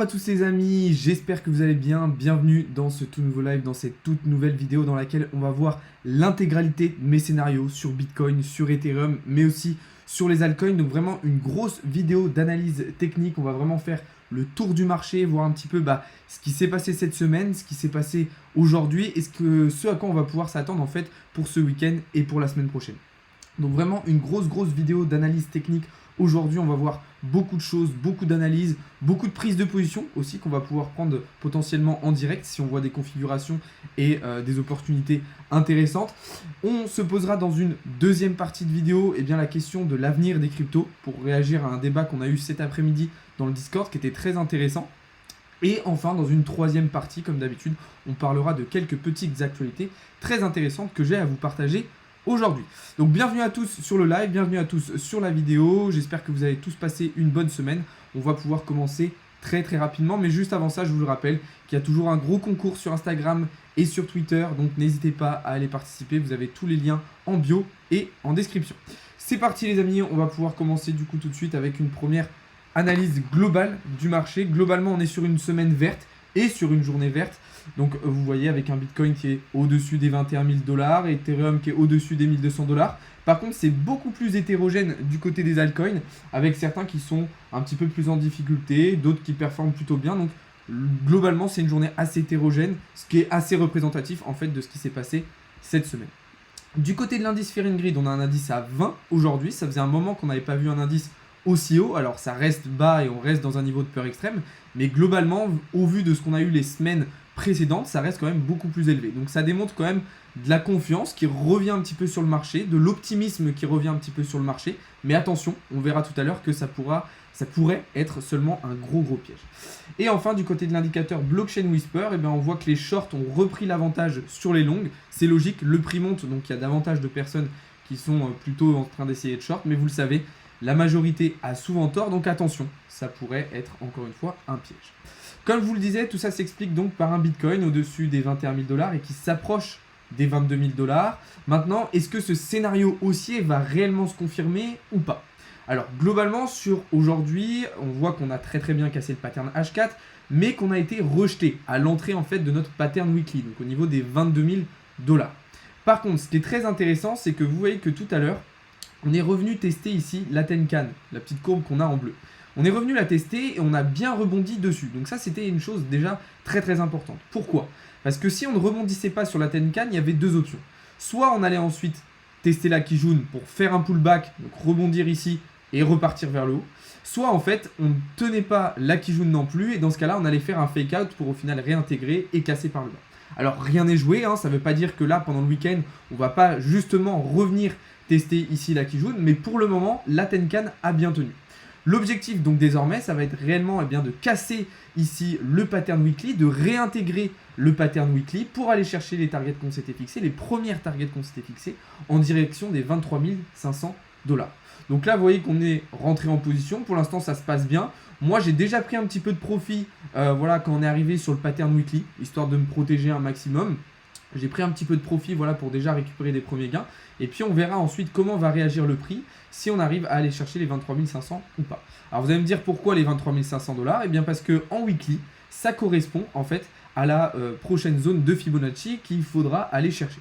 Bonjour à tous les amis, j'espère que vous allez bien, bienvenue dans ce tout nouveau live, dans cette toute nouvelle vidéo dans laquelle on va voir l'intégralité de mes scénarios sur Bitcoin, sur Ethereum, mais aussi sur les altcoins. Donc vraiment une grosse vidéo d'analyse technique, on va vraiment faire le tour du marché, voir un petit peu ce qui s'est passé cette semaine, ce qui s'est passé aujourd'hui et ce à quoi on va pouvoir s'attendre en fait pour ce week-end et pour la semaine prochaine. Donc vraiment une grosse vidéo d'analyse technique. Aujourd'hui, on va voir beaucoup de choses, beaucoup d'analyses, beaucoup de prises de position aussi qu'on va pouvoir prendre potentiellement en direct si on voit des configurations et des opportunités intéressantes. On se posera dans une deuxième partie de vidéo la question de l'avenir des cryptos pour réagir à un débat qu'on a eu cet après-midi dans le Discord qui était très intéressant. Et enfin, dans une troisième partie, comme d'habitude, on parlera de quelques petites actualités très intéressantes que j'ai à vous partager aujourd'hui. Donc bienvenue à tous sur le live, bienvenue à tous sur la vidéo, j'espère que vous avez tous passé une bonne semaine. On va pouvoir commencer très rapidement, mais juste avant ça, je vous le rappelle qu'il y a toujours un gros concours sur Instagram et sur Twitter, donc n'hésitez pas à aller participer, vous avez tous les liens en bio et en description. C'est parti les amis, on va pouvoir commencer du coup tout de suite avec une première analyse globale du marché. Globalement, on est sur une semaine verte et sur une journée verte. Donc vous voyez avec un Bitcoin qui est au-dessus des 21 000 $, et Ethereum qui est au-dessus des 1200 $. Par contre, c'est beaucoup plus hétérogène du côté des altcoins, avec certains qui sont un petit peu plus en difficulté, d'autres qui performent plutôt bien. Donc globalement, c'est une journée assez hétérogène, ce qui est assez représentatif en fait de ce qui s'est passé cette semaine. Du côté de l'indice Fear and Greed, on a un indice à 20 aujourd'hui. Ça faisait un moment qu'on n'avait pas vu un indice aussi haut. Alors ça reste bas et on reste dans un niveau de peur extrême, mais globalement, au vu de ce qu'on a eu les semaines précédentes, ça reste quand même beaucoup plus élevé. Donc ça démontre quand même de la confiance qui revient un petit peu sur le marché, de l'optimisme qui revient un petit peu sur le marché. Mais attention, on verra tout à l'heure que ça pourrait être seulement un gros piège. Et enfin, du côté de l'indicateur Blockchain Whisper, on voit que les shorts ont repris l'avantage sur les longues. C'est logique, le prix monte, donc il y a davantage de personnes qui sont plutôt en train d'essayer de short. Mais vous le savez, la majorité a souvent tort, donc attention, ça pourrait être encore une fois un piège. Comme je vous le disais, tout ça s'explique donc par un Bitcoin au-dessus des 21 000 $ et qui s'approche des 22 000 $. Maintenant, est-ce que ce scénario haussier va réellement se confirmer ou pas? Alors, globalement, sur aujourd'hui, on voit qu'on a très bien cassé le pattern H4, mais qu'on a été rejeté à l'entrée en fait de notre pattern weekly, donc au niveau des 22 000 $. Par contre, ce qui est très intéressant, c'est que vous voyez que tout à l'heure, on est revenu tester ici la Tenkan, la petite courbe qu'on a en bleu. On est revenu la tester et on a bien rebondi dessus. Donc ça, c'était une chose déjà très importante. Pourquoi? Parce que si on ne rebondissait pas sur la Tenkan, il y avait deux options. Soit on allait ensuite tester la Kijun pour faire un pullback, donc rebondir ici et repartir vers le haut. Soit en fait, on ne tenait pas la Kijun non plus et dans ce cas-là, on allait faire un fake out pour au final réintégrer et casser par le bas. Alors rien n'est joué, ça ne veut pas dire que là, pendant le week-end, on ne va pas justement revenir tester ici la Kijun, mais pour le moment, la Tenkan a bien tenu. L'objectif donc désormais, ça va être réellement de casser ici le pattern weekly, de réintégrer le pattern weekly pour aller chercher les targets qu'on s'était fixés, les premières targets qu'on s'était fixées en direction des 23 500 $. Donc là, vous voyez qu'on est rentré en position. Pour l'instant, ça se passe bien. Moi, j'ai déjà pris un petit peu de profit quand on est arrivé sur le pattern weekly, histoire de me protéger un maximum. J'ai pris un petit peu de profit pour déjà récupérer des premiers gains. Et puis on verra ensuite comment va réagir le prix si on arrive à aller chercher les 23 500 ou pas. Alors vous allez me dire pourquoi les 23 500 $? Eh bien parce qu'en weekly, ça correspond en fait à la prochaine zone de Fibonacci qu'il faudra aller chercher.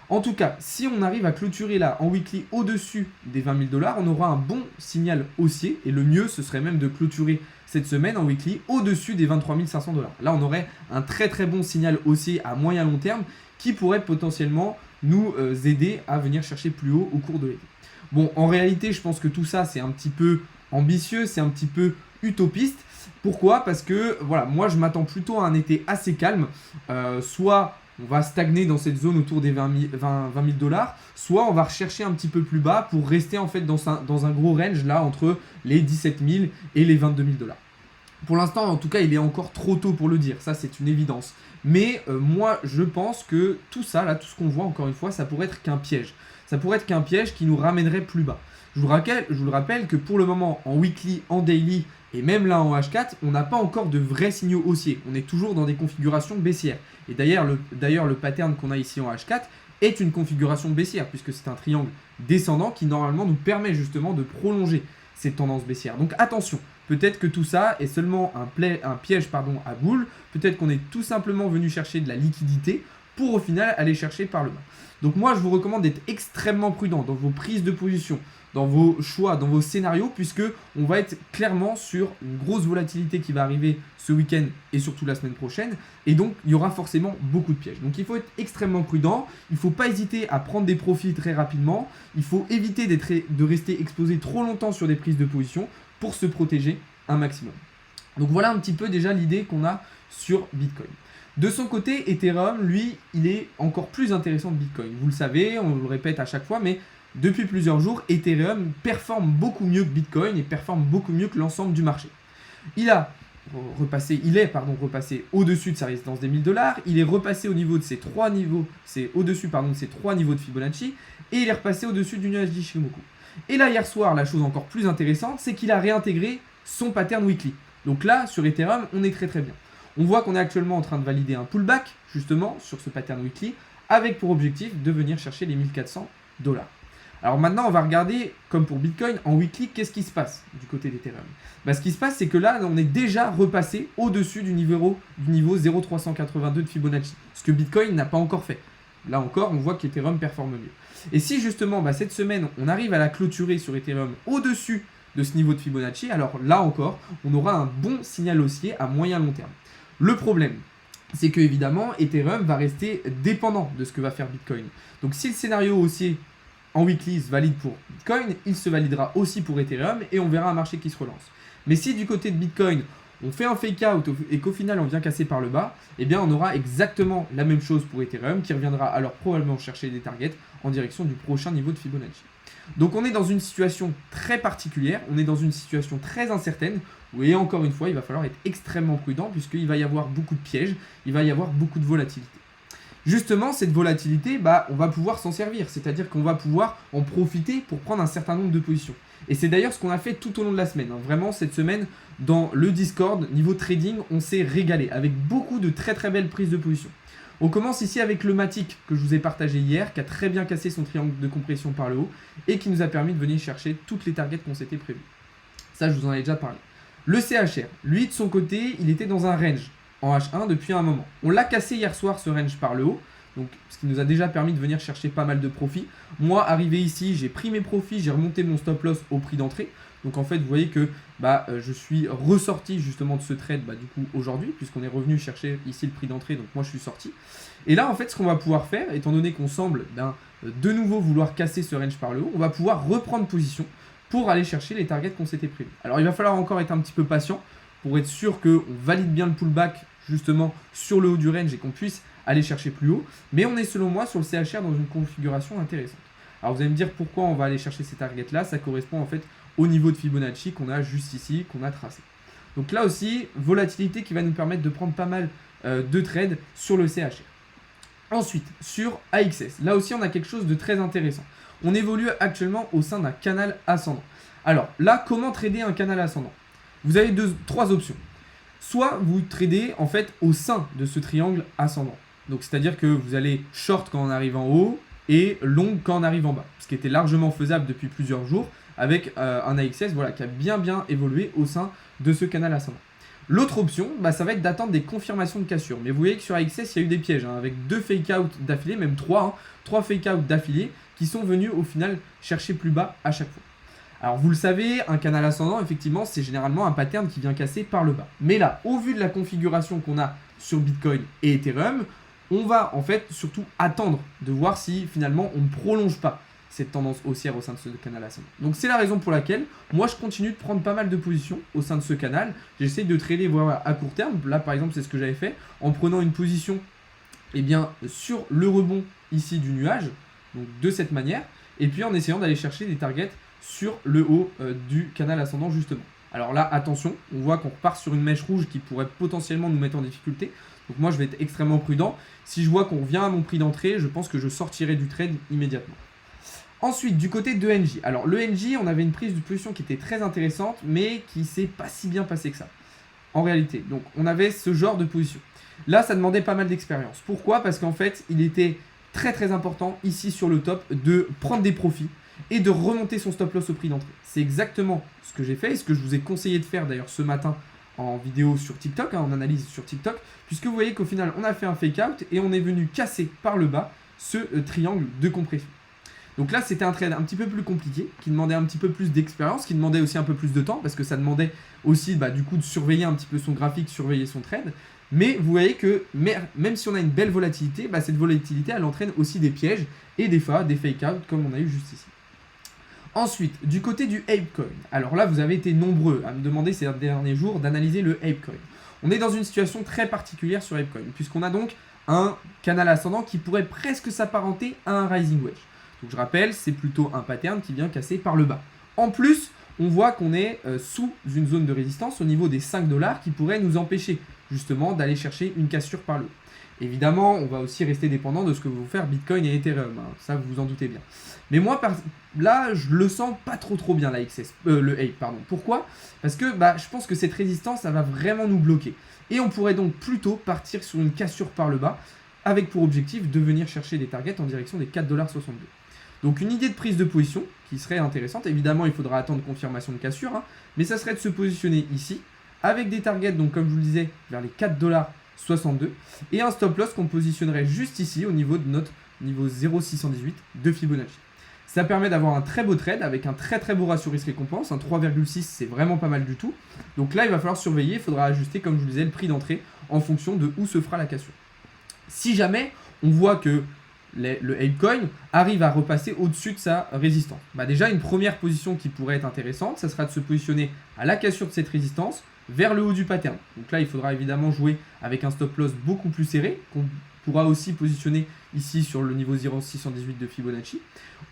En tout cas, si on arrive à clôturer là en weekly au-dessus des 20 000 $, on aura un bon signal haussier. Et le mieux, ce serait même de clôturer cette semaine en weekly au-dessus des 23 500 $. Là, on aurait un très bon signal haussier à moyen long terme qui pourrait potentiellement nous aider à venir chercher plus haut au cours de l'été. Bon, en réalité, je pense que tout ça, c'est un petit peu ambitieux, c'est un petit peu utopiste. Pourquoi? Parce que, moi, je m'attends plutôt à un été assez calme. Soit on va stagner dans cette zone autour des 20 000 $, soit on va rechercher un petit peu plus bas pour rester en fait dans un gros range là entre les 17 000 et les 22 000 $. Pour l'instant, en tout cas, il est encore trop tôt pour le dire, ça c'est une évidence. Mais moi, je pense que tout ça, là, tout ce qu'on voit, encore une fois, ça pourrait être qu'un piège. Ça pourrait être qu'un piège qui nous ramènerait plus bas. Je vous le rappelle que pour le moment, en weekly, en daily et même là en H4, on n'a pas encore de vrais signaux haussiers. On est toujours dans des configurations baissières. Et d'ailleurs, le pattern qu'on a ici en H4 est une configuration baissière puisque c'est un triangle descendant qui normalement nous permet justement de prolonger cette tendance baissière. Donc attention, peut-être que tout ça est seulement un piège à boules, peut-être qu'on est tout simplement venu chercher de la liquidité pour au final aller chercher par le bas. Donc moi je vous recommande d'être extrêmement prudent dans vos prises de position, dans vos choix, dans vos scénarios, puisque on va être clairement sur une grosse volatilité qui va arriver ce week-end et surtout la semaine prochaine, et donc il y aura forcément beaucoup de pièges. Donc il faut être extrêmement prudent, il ne faut pas hésiter à prendre des profits très rapidement, il faut éviter de rester exposé trop longtemps sur des prises de position pour se protéger un maximum. Donc voilà un petit peu déjà l'idée qu'on a sur Bitcoin. De son côté, Ethereum, lui, il est encore plus intéressant que Bitcoin. Vous le savez, on le répète à chaque fois, mais depuis plusieurs jours, Ethereum performe beaucoup mieux que Bitcoin et performe beaucoup mieux que l'ensemble du marché. Il est repassé au-dessus de sa résistance des 1000 $, il est repassé au niveau de ses trois niveaux, c'est au-dessus de ses 3 niveaux de Fibonacci, et il est repassé au-dessus du nuage d'Ichimoku. Et là, hier soir, la chose encore plus intéressante, c'est qu'il a réintégré son pattern weekly. Donc là, sur Ethereum, on est très très bien. On voit qu'on est actuellement en train de valider un pullback, justement, sur ce pattern weekly, avec pour objectif de venir chercher les 1400 $. Alors maintenant, on va regarder, comme pour Bitcoin, en weekly, qu'est-ce qui se passe du côté d'Ethereum. Ce qui se passe, c'est que là, on est déjà repassé au-dessus du niveau 0,382 de Fibonacci, ce que Bitcoin n'a pas encore fait. Là encore, on voit qu'Ethereum performe mieux. Et si justement, cette semaine, on arrive à la clôturer sur Ethereum au-dessus de ce niveau de Fibonacci, alors là encore, on aura un bon signal haussier à moyen long terme. Le problème, c'est que évidemment, Ethereum va rester dépendant de ce que va faire Bitcoin. Donc si le scénario haussier en weekly se valide pour Bitcoin, il se validera aussi pour Ethereum et on verra un marché qui se relance. Mais si du côté de Bitcoin, on fait un fake out et qu'au final on vient casser par le bas, eh bien on aura exactement la même chose pour Ethereum qui reviendra alors probablement chercher des targets en direction du prochain niveau de Fibonacci. Donc on est dans une situation très particulière, on est dans une situation très incertaine, où et encore une fois il va falloir être extrêmement prudent puisqu'il va y avoir beaucoup de pièges, il va y avoir beaucoup de volatilité. Justement, cette volatilité, on va pouvoir s'en servir, c'est-à-dire qu'on va pouvoir en profiter pour prendre un certain nombre de positions. Et c'est d'ailleurs ce qu'on a fait tout au long de la semaine. Vraiment, cette semaine, dans le Discord, niveau trading, on s'est régalé avec beaucoup de très très belles prises de position. On commence ici avec le Matic que je vous ai partagé hier, qui a très bien cassé son triangle de compression par le haut et qui nous a permis de venir chercher toutes les targets qu'on s'était prévues. Ça, je vous en ai déjà parlé. Le CHR, lui, de son côté, il était dans un range en H1 depuis un moment. On l'a cassé hier soir ce range par le haut, donc ce qui nous a déjà permis de venir chercher pas mal de profits. Moi, arrivé ici, j'ai pris mes profits, j'ai remonté mon stop loss au prix d'entrée. Donc en fait, vous voyez que je suis ressorti justement de ce trade du coup aujourd'hui, puisqu'on est revenu chercher ici le prix d'entrée, donc moi je suis sorti. Et là, en fait, ce qu'on va pouvoir faire, étant donné qu'on semble de nouveau vouloir casser ce range par le haut, on va pouvoir reprendre position pour aller chercher les targets qu'on s'était prévus. Alors il va falloir encore être un petit peu patient pour être sûr qu'on valide bien le pullback justement sur le haut du range et qu'on puisse aller chercher plus haut. Mais on est selon moi sur le CHR dans une configuration intéressante. Alors vous allez me dire pourquoi on va aller chercher ces targets là, ça correspond en fait au niveau de Fibonacci qu'on a juste ici, qu'on a tracé. Donc là aussi, volatilité qui va nous permettre de prendre pas mal de trades sur le CHR. Ensuite, sur AXS, là aussi on a quelque chose de très intéressant. On évolue actuellement au sein d'un canal ascendant. Alors là, comment trader un canal ascendant? Vous avez trois options. Soit vous tradez en fait au sein de ce triangle ascendant. Donc c'est-à-dire que vous allez short quand on arrive en haut et long quand on arrive en bas. Ce qui était largement faisable depuis plusieurs jours avec un AXS qui a bien évolué au sein de ce canal ascendant. L'autre option, ça va être d'attendre des confirmations de cassure. Mais vous voyez que sur AXS, il y a eu des pièges, avec 2 fake-out d'affilée, même 3 fake-out d'affilée qui sont venus au final chercher plus bas à chaque fois. Alors vous le savez, un canal ascendant, effectivement, c'est généralement un pattern qui vient casser par le bas. Mais là, au vu de la configuration qu'on a sur Bitcoin et Ethereum, on va en fait surtout attendre de voir si finalement on ne prolonge pas cette tendance haussière au sein de ce canal ascendant. Donc c'est la raison pour laquelle moi je continue de prendre pas mal de positions au sein de ce canal. J'essaie de trader à court terme. Là par exemple c'est ce que j'avais fait en prenant une position sur le rebond ici du nuage, donc de cette manière, et puis en essayant d'aller chercher des targets sur le haut du canal ascendant justement. Alors là attention, on voit qu'on repart sur une mèche rouge qui pourrait potentiellement nous mettre en difficulté. Donc moi je vais être extrêmement prudent. Si je vois qu'on revient à mon prix d'entrée, je pense que je sortirai du trade immédiatement. Ensuite, du côté de NJ. Alors, le NJ, on avait une prise de position qui était très intéressante, mais qui s'est pas si bien passée que ça, en réalité. Donc, on avait ce genre de position. Là, ça demandait pas mal d'expérience. Pourquoi? Parce qu'en fait, il était très important, ici sur le top, de prendre des profits et de remonter son stop loss au prix d'entrée. C'est exactement ce que j'ai fait et ce que je vous ai conseillé de faire d'ailleurs ce matin en vidéo sur TikTok, en analyse sur TikTok, puisque vous voyez qu'au final, on a fait un fake out et on est venu casser par le bas ce triangle de compression. Donc là, c'était un trade un petit peu plus compliqué, qui demandait un petit peu plus d'expérience, qui demandait aussi un peu plus de temps, parce que ça demandait aussi du coup de surveiller un petit peu son graphique, surveiller son trade. Mais vous voyez que même si on a une belle volatilité, cette volatilité, elle entraîne aussi des pièges et des fois des fake out comme on a eu juste ici. Ensuite, du côté du Apecoin, alors là, vous avez été nombreux à me demander ces derniers jours d'analyser le Apecoin. On est dans une situation très particulière sur Apecoin, puisqu'on a donc un canal ascendant qui pourrait presque s'apparenter à un rising wedge. Donc je rappelle, c'est plutôt un pattern qui vient casser par le bas. En plus, on voit qu'on est sous une zone de résistance au niveau des 5 $ qui pourrait nous empêcher justement d'aller chercher une cassure par le haut. Évidemment, on va aussi rester dépendant de ce que vont faire Bitcoin et Ethereum, hein, ça vous vous en doutez bien. Mais moi, là, je le sens pas trop bien, le Ape, pardon. Pourquoi? Parce que je pense que cette résistance, ça va vraiment nous bloquer. Et on pourrait donc plutôt partir sur une cassure par le bas, avec pour objectif de venir chercher des targets en direction des 4,62 $. Donc une idée de prise de position qui serait intéressante. Évidemment, il faudra attendre confirmation de cassure, hein, mais ça serait de se positionner ici, avec des targets, donc comme je vous le disais, vers les 4,62 $ et un stop loss qu'on positionnerait juste ici au niveau de notre niveau 0,618 de Fibonacci. Ça permet d'avoir un très beau trade avec un très beau ratio risque-récompense, un 3,6, c'est vraiment pas mal du tout. Donc là, il va falloir surveiller, il faudra ajuster, comme je vous le disais, le prix d'entrée en fonction de où se fera la cassure. Si jamais on voit que le Apecoin arrive à repasser au-dessus de sa résistance, déjà une première position qui pourrait être intéressante, ça sera de se positionner à la cassure de cette résistance vers le haut du pattern. Donc là, il faudra évidemment jouer avec un stop loss beaucoup plus serré, qu'on pourra aussi positionner ici sur le niveau 0,618 de Fibonacci,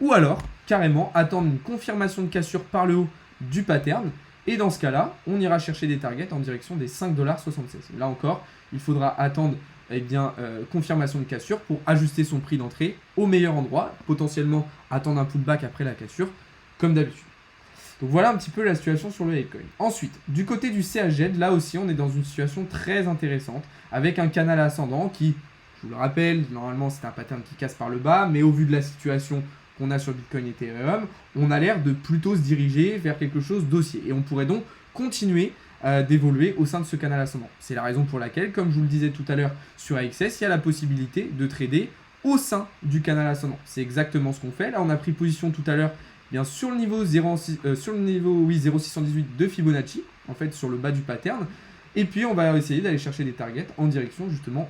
ou alors carrément attendre une confirmation de cassure par le haut du pattern, et dans ce cas-là, on ira chercher des targets en direction des 5,76 $. Là encore, il faudra attendre confirmation de cassure pour ajuster son prix d'entrée au meilleur endroit, potentiellement attendre un pullback après la cassure, comme d'habitude. Donc voilà un petit peu la situation sur le Apecoin. Ensuite, du côté du CHZ, là aussi on est dans une situation très intéressante, avec un canal ascendant qui, je vous le rappelle, normalement c'est un pattern qui casse par le bas, mais au vu de la situation qu'on a sur Bitcoin et Ethereum, on a l'air de plutôt se diriger vers quelque chose d'haussier. Et on pourrait donc continuer d'évoluer au sein de ce canal ascendant. C'est la raison pour laquelle, comme je vous le disais tout à l'heure sur AXS, il y a la possibilité de trader au sein du canal ascendant. C'est exactement ce qu'on fait. Là, on a pris position tout à l'heure sur le niveau 0,618 de Fibonacci, en fait sur le bas du pattern. Et puis, on va essayer d'aller chercher des targets en direction justement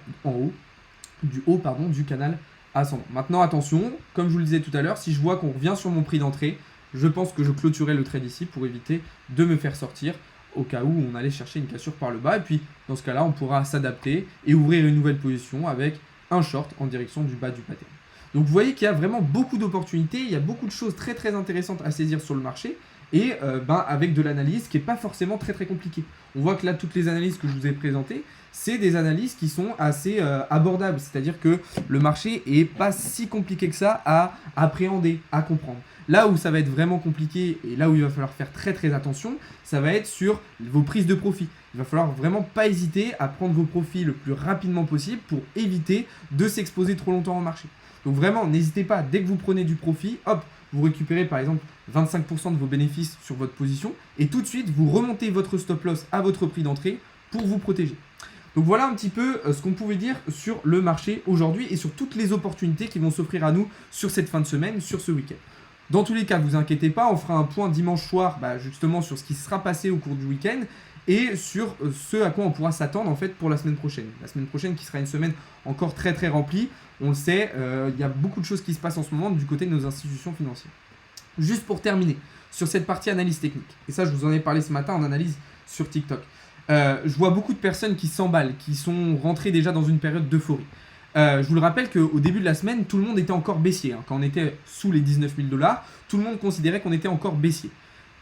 du haut du canal ascendant. Maintenant, attention, comme je vous le disais tout à l'heure, si je vois qu'on revient sur mon prix d'entrée, je pense que je clôturerai le trade ici pour éviter de me faire sortir au cas où on allait chercher une cassure par le bas. Et puis, dans ce cas-là, on pourra s'adapter et ouvrir une nouvelle position avec un short en direction du bas du pattern. Donc, vous voyez qu'il y a vraiment beaucoup d'opportunités. Il y a beaucoup de choses très intéressantes à saisir sur le marché. Et avec de l'analyse qui n'est pas forcément très compliquée. On voit que là, toutes les analyses que je vous ai présentées, c'est des analyses qui sont assez abordables. C'est-à-dire que le marché n'est pas si compliqué que ça à appréhender, à comprendre. Là où ça va être vraiment compliqué et là où il va falloir faire très attention, ça va être sur vos prises de profit. Il va falloir vraiment pas hésiter à prendre vos profits le plus rapidement possible pour éviter de s'exposer trop longtemps au marché. Donc vraiment, n'hésitez pas, dès que vous prenez du profit, hop, vous récupérez par exemple 25% de vos bénéfices sur votre position et tout de suite, vous remontez votre stop loss à votre prix d'entrée pour vous protéger. Donc voilà un petit peu ce qu'on pouvait dire sur le marché aujourd'hui et sur toutes les opportunités qui vont s'offrir à nous sur cette fin de semaine, sur ce week-end. Dans tous les cas, vous inquiétez pas, on fera un point dimanche soir justement sur ce qui sera passé au cours du week-end et sur ce à quoi on pourra s'attendre en fait pour la semaine prochaine. La semaine prochaine qui sera une semaine encore très remplie. On le sait, il y a beaucoup de choses qui se passent en ce moment du côté de nos institutions financières. Juste pour terminer, sur cette partie analyse technique, et ça je vous en ai parlé ce matin en analyse sur TikTok, je vois beaucoup de personnes qui s'emballent, qui sont rentrées déjà dans une période d'euphorie. Je vous le rappelle qu'au début de la semaine, tout le monde était encore baissier. Quand on était sous les 19 000 $, tout le monde considérait qu'on était encore baissier.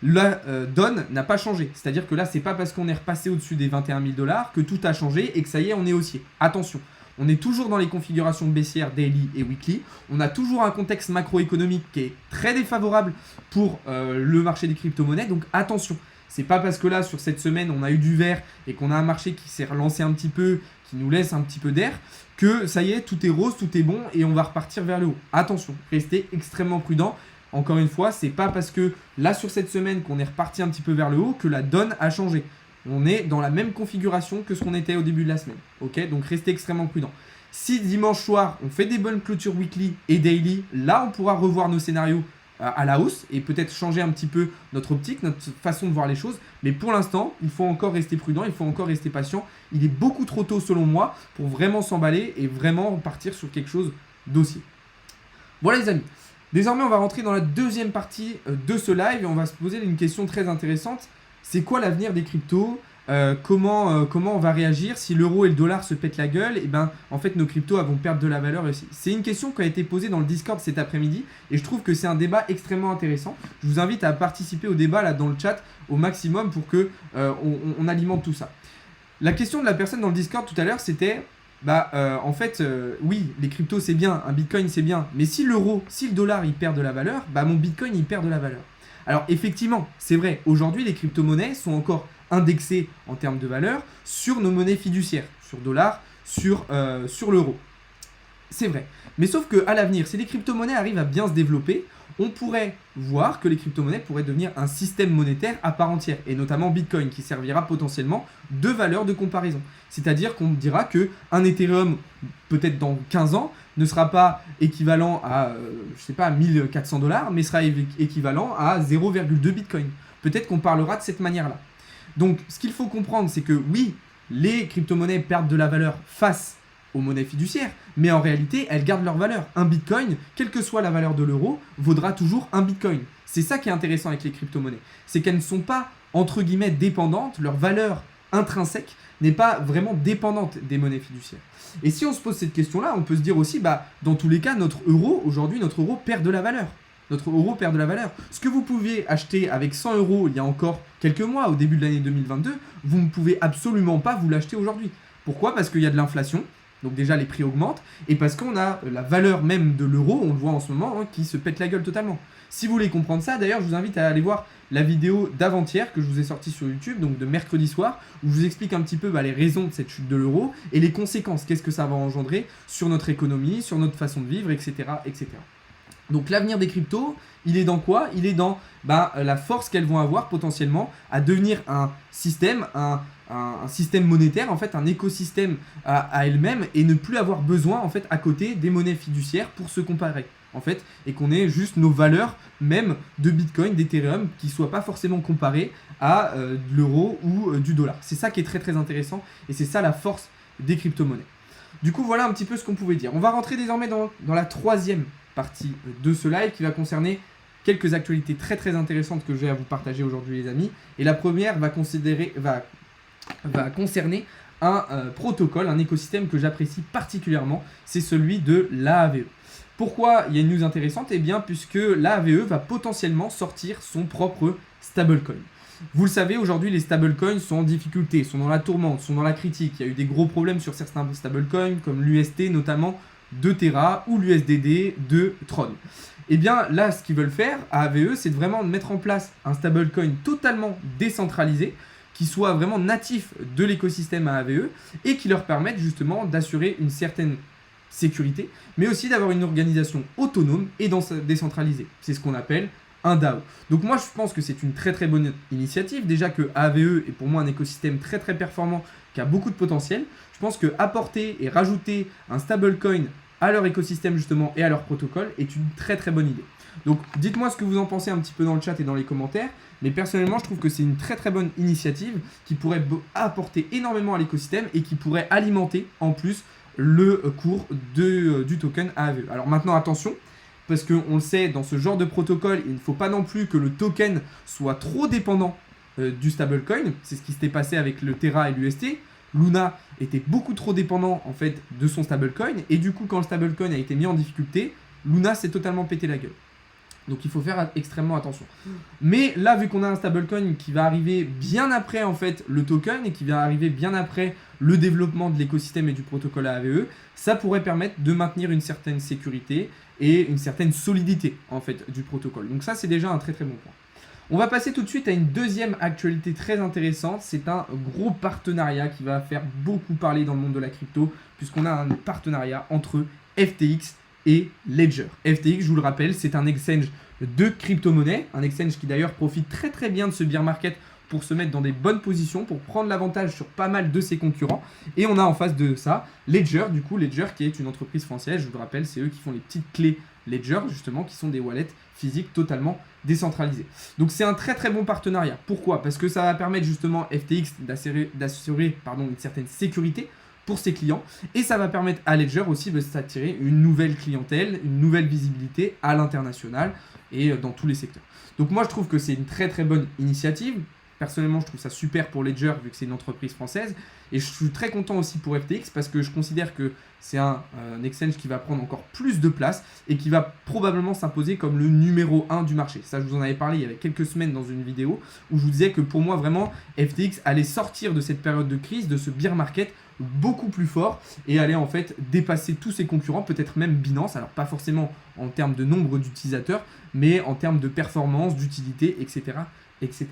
La donne n'a pas changé. C'est-à-dire que là, c'est pas parce qu'on est repassé au-dessus des 21 000 $ que tout a changé et que ça y est, on est haussier. Attention, on est toujours dans les configurations baissières daily et weekly. On a toujours un contexte macroéconomique qui est très défavorable pour le marché des crypto-monnaies. Donc attention. C'est pas parce que là, sur cette semaine, on a eu du vert et qu'on a un marché qui s'est relancé un petit peu, qui nous laisse un petit peu d'air, que ça y est, tout est rose, tout est bon et on va repartir vers le haut. Attention, restez extrêmement prudent. encore une fois, c'est pas parce que là sur cette semaine qu'on est reparti un petit peu vers le haut que la donne a changé. On est dans la même configuration que ce qu'on était au début de la semaine. Ok, donc restez extrêmement prudent. Si dimanche soir, on fait des bonnes clôtures weekly et daily, là on pourra revoir nos scénarios à la hausse et peut-être changer un petit peu notre optique, notre façon de voir les choses. Mais pour l'instant, il faut encore rester prudent, il faut encore rester patient. Il est beaucoup trop tôt selon moi pour vraiment s'emballer et vraiment partir sur quelque chose d'haussier. Voilà les amis. Désormais, on va rentrer dans la deuxième partie de ce live et on va se poser une question très intéressante. C'est quoi l'avenir des cryptos ? Comment on va réagir si l'euro et le dollar se pètent la gueule? Et ben, en fait, nos cryptos vont perdre de la valeur aussi. C'est une question qui a été posée dans le Discord cet après-midi et je trouve que c'est un débat extrêmement intéressant. Je vous invite à participer au débat là dans le chat au maximum pour que on alimente tout ça. La question de la personne dans le Discord tout à l'heure, c'était en fait, oui, les cryptos c'est bien, un bitcoin c'est bien, mais si l'euro, si le dollar il perd de la valeur, mon bitcoin il perd de la valeur. Alors effectivement, c'est vrai, aujourd'hui les crypto-monnaies sont encore indexées en termes de valeur sur nos monnaies fiduciaires, sur dollar, sur l'euro. C'est vrai. Mais sauf qu'à l'avenir, si les crypto-monnaies arrivent à bien se développer, on pourrait voir que les crypto-monnaies pourraient devenir un système monétaire à part entière, et notamment Bitcoin, qui servira potentiellement de valeur de comparaison. C'est-à-dire qu'on dira qu'un Ethereum, peut-être dans 15 ans, ne sera pas équivalent à, 1400 $, mais sera équivalent à 0,2 Bitcoin. Peut-être qu'on parlera de cette manière-là. Donc, ce qu'il faut comprendre, c'est que oui, les crypto-monnaies perdent de la valeur face aux monnaies fiduciaires, mais en réalité, elles gardent leur valeur. Un bitcoin, quelle que soit la valeur de l'euro, vaudra toujours un bitcoin. C'est ça qui est intéressant avec les crypto-monnaies. C'est qu'elles ne sont pas, entre guillemets, dépendantes, leur valeur intrinsèque n'est pas vraiment dépendante des monnaies fiduciaires. Et si on se pose cette question-là, on peut se dire aussi, dans tous les cas, notre euro perd de la valeur. Notre euro perd de la valeur. Ce que vous pouviez acheter avec 100 € il y a encore quelques mois, au début de l'année 2022, vous ne pouvez absolument pas vous l'acheter aujourd'hui. Pourquoi ? Parce qu'il y a de l'inflation. Donc déjà les prix augmentent et parce qu'on a la valeur même de l'euro, on le voit en ce moment, qui se pète la gueule totalement. Si vous voulez comprendre ça, d'ailleurs je vous invite à aller voir la vidéo d'avant-hier que je vous ai sortie sur YouTube, donc de mercredi soir, où je vous explique un petit peu les raisons de cette chute de l'euro et les conséquences, qu'est-ce que ça va engendrer sur notre économie, sur notre façon de vivre, etc. etc. Donc l'avenir des cryptos, il est dans quoi ? Il est dans la force qu'elles vont avoir potentiellement à devenir un système, un système monétaire, en fait un écosystème à elles-mêmes et ne plus avoir besoin en fait à côté des monnaies fiduciaires pour se comparer en fait et qu'on ait juste nos valeurs même de Bitcoin, d'Ethereum qui ne soient pas forcément comparées à de l'euro ou du dollar. C'est ça qui est très très intéressant et c'est ça la force des crypto-monnaies. Du coup voilà un petit peu ce qu'on pouvait dire. On va rentrer désormais dans la troisième partie de ce live qui va concerner quelques actualités très très intéressantes que j'ai à vous partager aujourd'hui les amis. Et la première va concerner un protocole, un écosystème que j'apprécie particulièrement, c'est celui de l'AAVE. Pourquoi il y a une news intéressante ? Eh bien puisque l'AAVE va potentiellement sortir son propre stablecoin. Vous le savez, aujourd'hui les stablecoins sont en difficulté, sont dans la tourmente, sont dans la critique. Il y a eu des gros problèmes sur certains stablecoins comme l'UST notamment de Terra ou l'USDD de Tron. Et bien là, ce qu'ils veulent faire à AVE, c'est de vraiment mettre en place un stablecoin totalement décentralisé, qui soit vraiment natif de l'écosystème à AVE et qui leur permette justement d'assurer une certaine sécurité, mais aussi d'avoir une organisation autonome et décentralisée. C'est ce qu'on appelle un DAO. Donc moi, je pense que c'est une très très bonne initiative. Déjà que AVE est pour moi un écosystème très très performant qui a beaucoup de potentiel. Je pense que apporter et rajouter un stablecoin à leur écosystème justement et à leur protocole est une très très bonne idée. Donc dites-moi ce que vous en pensez un petit peu dans le chat et dans les commentaires, mais personnellement je trouve que c'est une très très bonne initiative qui pourrait apporter énormément à l'écosystème et qui pourrait alimenter en plus le cours du token AAVE. Alors maintenant attention, parce qu'on le sait, dans ce genre de protocole, il ne faut pas non plus que le token soit trop dépendant du stablecoin. C'est ce qui s'était passé avec le Terra et l'UST. Luna était beaucoup trop dépendant en fait de son stablecoin et du coup quand le stablecoin a été mis en difficulté, Luna s'est totalement pété la gueule. Donc il faut faire extrêmement attention. Mais là, vu qu'on a un stablecoin qui va arriver bien après en fait le token et qui va arriver bien après le développement de l'écosystème et du protocole AAVE, ça pourrait permettre de maintenir une certaine sécurité et une certaine solidité en fait du protocole. Donc ça, c'est déjà un très très bon point. On va passer tout de suite à une deuxième actualité très intéressante. C'est un gros partenariat qui va faire beaucoup parler dans le monde de la crypto puisqu'on a un partenariat entre FTX et Ledger. FTX, je vous le rappelle, c'est un exchange de crypto-monnaie, un exchange qui d'ailleurs profite très très bien de ce bear market pour se mettre dans des bonnes positions, pour prendre l'avantage sur pas mal de ses concurrents. Et on a en face de ça Ledger, du coup Ledger qui est une entreprise française, je vous le rappelle, c'est eux qui font les petites clés Ledger, justement, qui sont des wallets physiques totalement décentralisés. Donc c'est un très très bon partenariat. Pourquoi? Parce que ça va permettre justement FTX d'assurer une certaine sécurité pour ses clients, et ça va permettre à Ledger aussi de s'attirer une nouvelle clientèle, une nouvelle visibilité à l'international et dans tous les secteurs. Donc moi je trouve que c'est une très très bonne initiative. Personnellement, je trouve ça super pour Ledger vu que c'est une entreprise française. Et je suis très content aussi pour FTX parce que je considère que c'est un exchange qui va prendre encore plus de place et qui va probablement s'imposer comme le numéro 1 du marché. Ça, je vous en avais parlé il y avait quelques semaines dans une vidéo où je vous disais que pour moi, vraiment, FTX allait sortir de cette période de crise, de ce bear market, beaucoup plus fort et allait en fait dépasser tous ses concurrents, peut-être même Binance. Alors, pas forcément en termes de nombre d'utilisateurs, mais en termes de performance, d'utilité, etc., etc.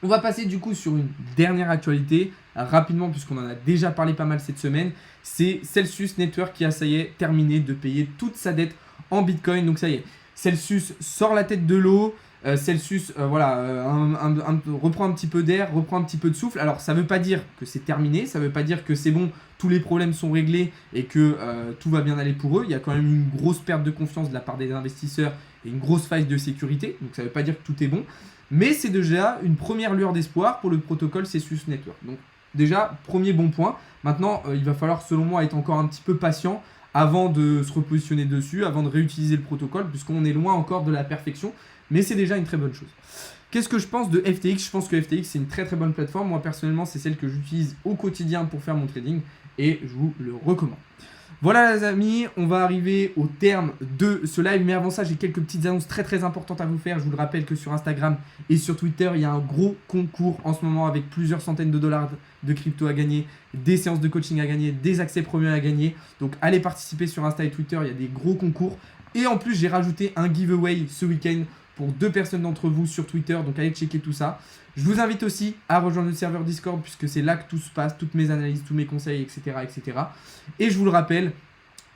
On va passer du coup sur une dernière actualité, rapidement puisqu'on en a déjà parlé pas mal cette semaine. C'est Celsius Network qui a, ça y est, terminé de payer toute sa dette en Bitcoin. Donc ça y est, Celsius sort la tête de l'eau. Celsius reprend un petit peu d'air, reprend un petit peu de souffle. Alors ça ne veut pas dire que c'est terminé, ça ne veut pas dire que c'est bon, tous les problèmes sont réglés et que tout va bien aller pour eux. Il y a quand même une grosse perte de confiance de la part des investisseurs et une grosse faille de sécurité. Donc ça ne veut pas dire que tout est bon. Mais c'est déjà une première lueur d'espoir pour le protocole Celsius Network. Donc déjà, premier bon point. Maintenant, il va falloir selon moi être encore un petit peu patient avant de se repositionner dessus, avant de réutiliser le protocole, puisqu'on est loin encore de la perfection. Mais c'est déjà une très bonne chose. Qu'est-ce que je pense de FTX? Je pense que FTX c'est une très très bonne plateforme. Moi personnellement, c'est celle que j'utilise au quotidien pour faire mon trading et je vous le recommande. Voilà les amis, on va arriver au terme de ce live, mais avant ça j'ai quelques petites annonces très très importantes à vous faire. Je vous le rappelle que sur Instagram et sur Twitter il y a un gros concours en ce moment avec plusieurs centaines de dollars de crypto à gagner, des séances de coaching à gagner, des accès premium à gagner. Donc allez participer sur Insta et Twitter, il y a des gros concours. Et en plus j'ai rajouté un giveaway ce week-end pour 2 personnes d'entre vous sur Twitter, donc allez checker tout ça. Je vous invite aussi à rejoindre le serveur Discord puisque c'est là que tout se passe, toutes mes analyses, tous mes conseils, etc. etc. Et je vous le rappelle,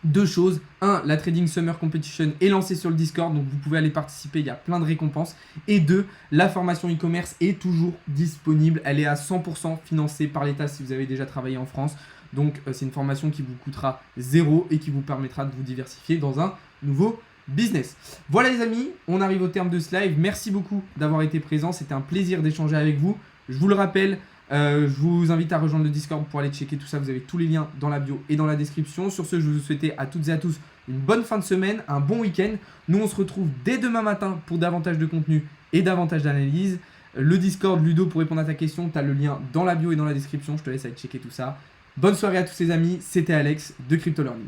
2 choses. 1, la Trading Summer Competition est lancée sur le Discord, donc vous pouvez aller participer, il y a plein de récompenses. Et 2, la formation e-commerce est toujours disponible, elle est à 100% financée par l'État si vous avez déjà travaillé en France. Donc c'est une formation qui vous coûtera 0 et qui vous permettra de vous diversifier dans un nouveau business. Voilà les amis, on arrive au terme de ce live. Merci beaucoup d'avoir été présents. C'était un plaisir d'échanger avec vous. Je vous le rappelle, je vous invite à rejoindre le Discord pour aller checker tout ça. Vous avez tous les liens dans la bio et dans la description. Sur ce, je vous souhaite à toutes et à tous une bonne fin de semaine, un bon week-end. Nous, on se retrouve dès demain matin pour davantage de contenu et davantage d'analyse. Le Discord, Ludo, pour répondre à ta question, tu as le lien dans la bio et dans la description. Je te laisse aller checker tout ça. Bonne soirée à tous les amis. C'était Alex de Crypto Learning.